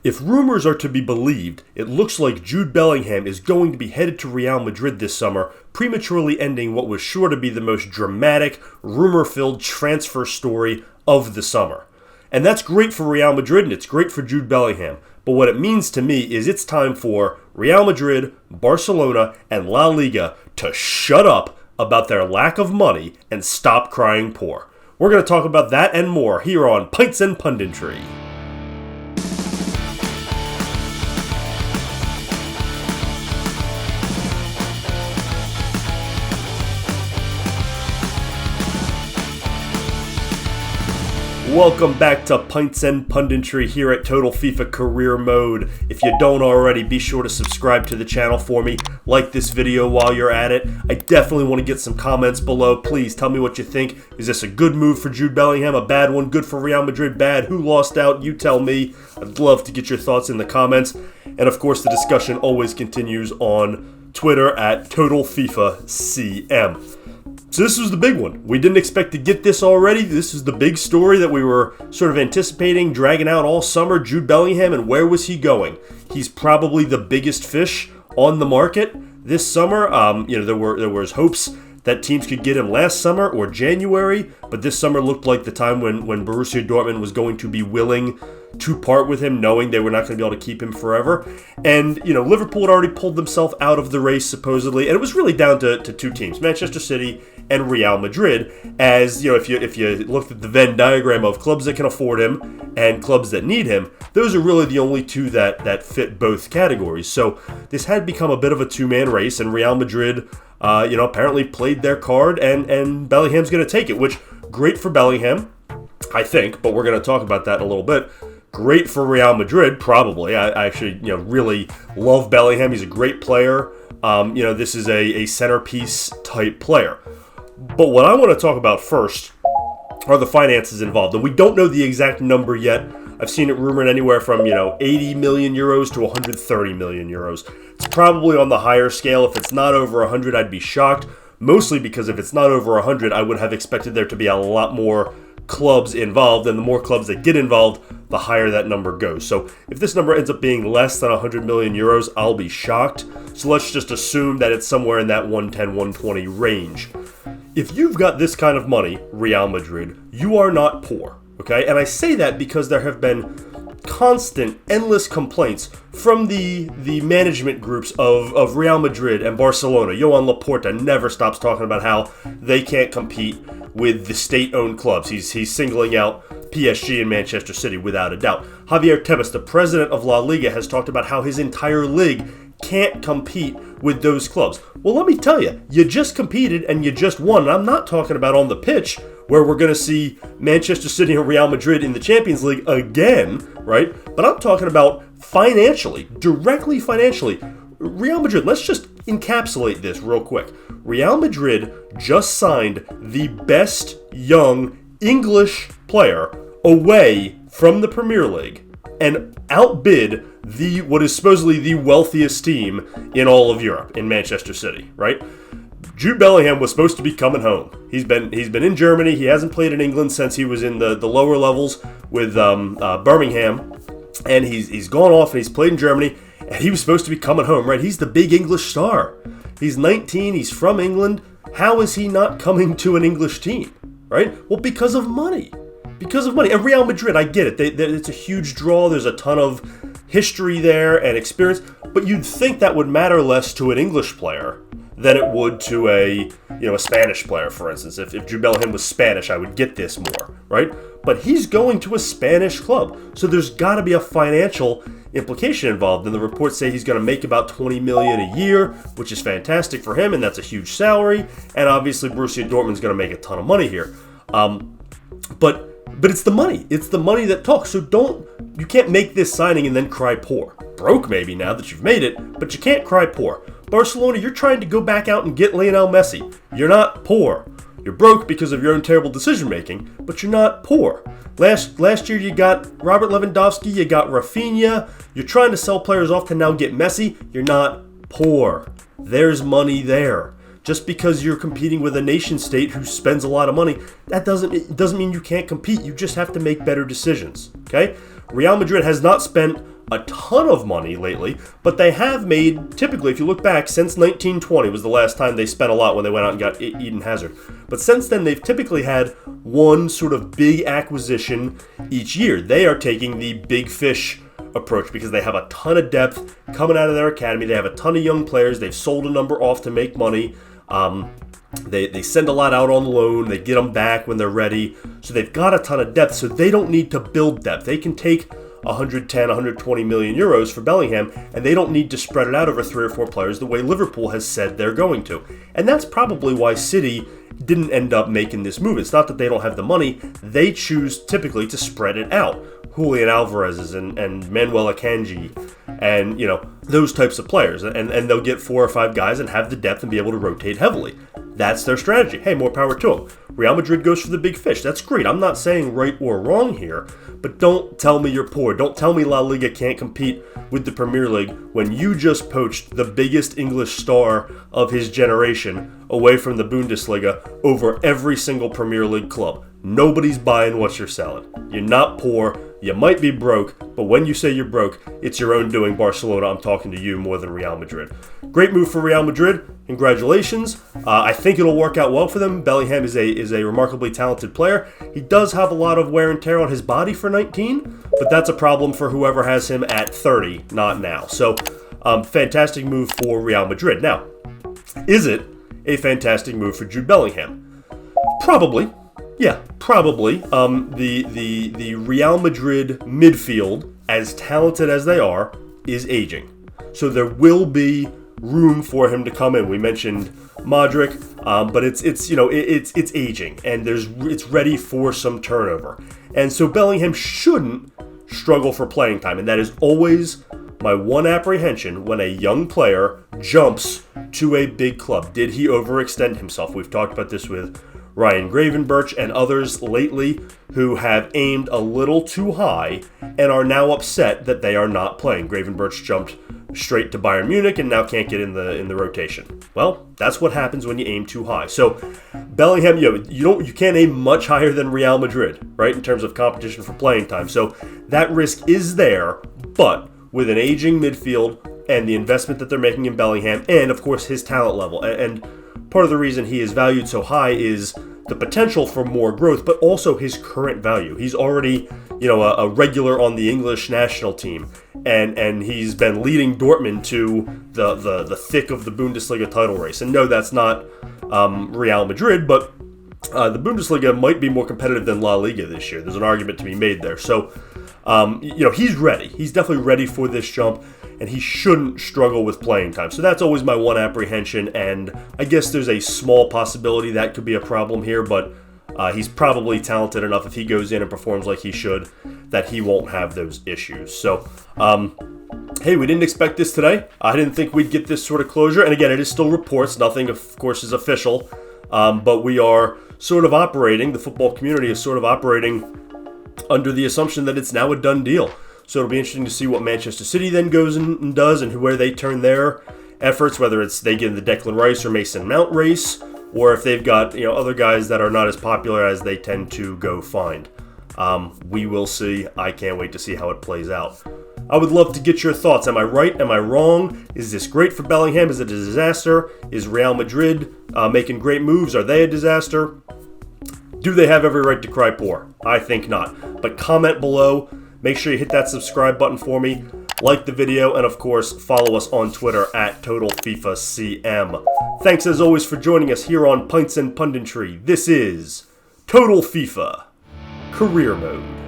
If rumors are to be believed, it looks like Jude Bellingham is going to be headed to Real Madrid this summer, prematurely ending what was sure to be the most dramatic, rumor-filled transfer story of the summer. And that's great for Real Madrid, and it's great for Jude Bellingham. But what it means to me is it's time for Real Madrid, Barcelona, and La Liga to shut up about their lack of money and stop crying poor. We're going to talk about that and more here on Pints and Punditry. Welcome back to Pints and Punditry here at Total FIFA Career Mode. If you don't already, be sure to subscribe to the channel for me. Like this video while you're at it. I definitely want to get some comments below. Please tell me what you think. Is this a good move for Jude Bellingham? A bad one? Good for Real Madrid? Bad? Who lost out? You tell me. I'd love to get your thoughts in the comments. And of course, the discussion always continues on Twitter at TotalFIFACM. So this was the big one. We didn't expect to get this already. This is the big story that we were sort of anticipating, dragging out all summer. Jude Bellingham, and where was he going? He's probably the biggest fish on the market this summer. There was hopes that teams could get him last summer or January, but this summer looked like the time when Borussia Dortmund was going to be willing to part with him, knowing they were not going to be able to keep him forever. And, Liverpool had already pulled themselves out of the race, supposedly, and it was really down to two teams, Manchester City and Real Madrid. As, if you looked at the Venn diagram of clubs that can afford him and clubs that need him, those are really the only two that fit both categories. So this had become a bit of a two-man race, and Real Madrid, apparently played their card, and Bellingham's going to take it, which, great for Bellingham, I think, but we're going to talk about that in a little bit. Great for Real Madrid, probably. I actually, really love Bellingham. He's a great player. This is a centerpiece type player. But what I want to talk about first are the finances involved. And we don't know the exact number yet. I've seen it rumored anywhere from, 80 million euros to 130 million euros. It's probably on the higher scale. If it's not over 100, I'd be shocked. Mostly because if it's not over 100, I would have expected there to be a lot more clubs involved, and the more clubs that get involved, the higher that number goes. So if this number ends up being less than 100 million euros, I'll be shocked. So let's just assume that it's somewhere in that 110, 120 range. If you've got this kind of money, Real Madrid, you are not poor, okay? And I say that because there have been constant, endless complaints from the management groups of Real Madrid and Barcelona. Joan Laporta never stops talking about how they can't compete with the state-owned clubs. He's singling out PSG and Manchester City without a doubt. Javier Tebas, the president of La Liga, has talked about how his entire league can't compete with those clubs. Well, let me tell you, you just competed and you just won. And I'm not talking about on the pitch, where we're going to see Manchester City and Real Madrid in the Champions League again, right? But I'm talking about financially, directly financially. Real Madrid, let's just encapsulate this real quick. Real Madrid just signed the best young English player away from the Premier League and outbid what is supposedly the wealthiest team in all of Europe, in Manchester City, right? Jude Bellingham was supposed to be coming home. He's been in Germany. He hasn't played in England since he was in the lower levels with Birmingham, and he's gone off and he's played in Germany, and he was supposed to be coming home, right? He's the big English star. He's 19. He's from England. How is he not coming to an English team, right? Well, because of money. Because of money. And Real Madrid, I get it. It's a huge draw. There's a ton of history there and experience, but you'd think that would matter less to an English player than it would to a Spanish player, for instance. If Jude Bellingham was Spanish, I would get this more, right? But he's going to a Spanish club, so there's got to be a financial implication involved. And the reports say he's going to make about 20 million a year, which is fantastic for him, and that's a huge salary. And obviously, Borussia Dortmund's going to make a ton of money here. But it's the money. It's the money that talks. So you can't make this signing and then cry poor. Broke maybe now that you've made it, but you can't cry poor. Barcelona, you're trying to go back out and get Lionel Messi. You're not poor. You're broke because of your own terrible decision-making, but you're not poor. Last year you got Robert Lewandowski, you got Rafinha. You're trying to sell players off to now get Messi. You're not poor. There's money there. Just because you're competing with a nation state who spends a lot of money, it doesn't mean you can't compete. You just have to make better decisions, okay? Real Madrid has not spent a ton of money lately, but they have made, typically, if you look back, since 1920 was the last time they spent a lot when they went out and got Eden Hazard. But since then, they've typically had one sort of big acquisition each year. They are taking the big fish approach because they have a ton of depth coming out of their academy. They have a ton of young players. They've sold a number off to make money. They send a lot out on loan. They get them back when they're ready. So they've got a ton of depth, so they don't need to build depth. They can take 110, 120 million euros for Bellingham, and they don't need to spread it out over 3 or 4 players the way Liverpool has said they're going to. And that's probably why City didn't end up making this move. It's not that they don't have the money. They choose typically to spread it out. Julian Alvarez's and Manuel Akanji and, those types of players. And they'll get 4 or 5 guys and have the depth and be able to rotate heavily. That's their strategy. Hey, more power to them. Real Madrid goes for the big fish. That's great. I'm not saying right or wrong here, but don't tell me you're poor. Don't tell me La Liga can't compete with the Premier League when you just poached the biggest English star of his generation away from the Bundesliga over every single Premier League club. Nobody's buying what you're selling. You're not poor. You might be broke, but when you say you're broke, it's your own doing, Barcelona. I'm talking to you more than Real Madrid. Great move for Real Madrid. Congratulations. I think it'll work out well for them. Bellingham is a remarkably talented player. He does have a lot of wear and tear on his body for 19, but that's a problem for whoever has him at 30, not now. So, fantastic move for Real Madrid. Now, is it a fantastic move for Jude Bellingham? Probably. Yeah, probably. The Real Madrid midfield, as talented as they are, is aging. So there will be room for him to come in. We mentioned Modric, but it's aging and it's ready for some turnover. And so Bellingham shouldn't struggle for playing time, and that is always my one apprehension when a young player jumps to a big club. Did he overextend himself? We've talked about this with Ryan Gravenberch and others lately who have aimed a little too high and are now upset that they are not playing. Gravenberch jumped straight to Bayern Munich and now can't get in the rotation. Well, that's what happens when you aim too high. So Bellingham, you can't aim much higher than Real Madrid, right, in terms of competition for playing time. So that risk is there, but with an aging midfield and the investment that they're making in Bellingham and, of course, his talent level, and part of the reason he is valued so high is the potential for more growth, but also his current value. He's already, a regular on the English national team, and he's been leading Dortmund to the thick of the Bundesliga title race. And no, that's not Real Madrid, but the Bundesliga might be more competitive than La Liga this year. There's an argument to be made there. So, he's ready. He's definitely ready for this jump, and he shouldn't struggle with playing time. So that's always my one apprehension, and I guess there's a small possibility that could be a problem here, but he's probably talented enough if he goes in and performs like he should that he won't have those issues. So, hey, we didn't expect this today. I didn't think we'd get this sort of closure, and again, it is still reports. Nothing, of course, is official, but we are sort of operating, the football community is sort of operating under the assumption that it's now a done deal. So it'll be interesting to see what Manchester City then goes and does and where they turn their efforts, whether it's they get in the Declan Rice or Mason Mount race, or if they've got other guys that are not as popular as they tend to go find. We will see. I can't wait to see how it plays out. I would love to get your thoughts. Am I right? Am I wrong? Is this great for Bellingham? Is it a disaster? Is Real Madrid making great moves? Are they a disaster? Do they have every right to cry poor? I think not. But comment below. Make sure you hit that subscribe button for me, like the video, and of course, follow us on Twitter at TotalFIFACM. Thanks as always for joining us here on Pints and Punditry. This is Total FIFA Career Mode.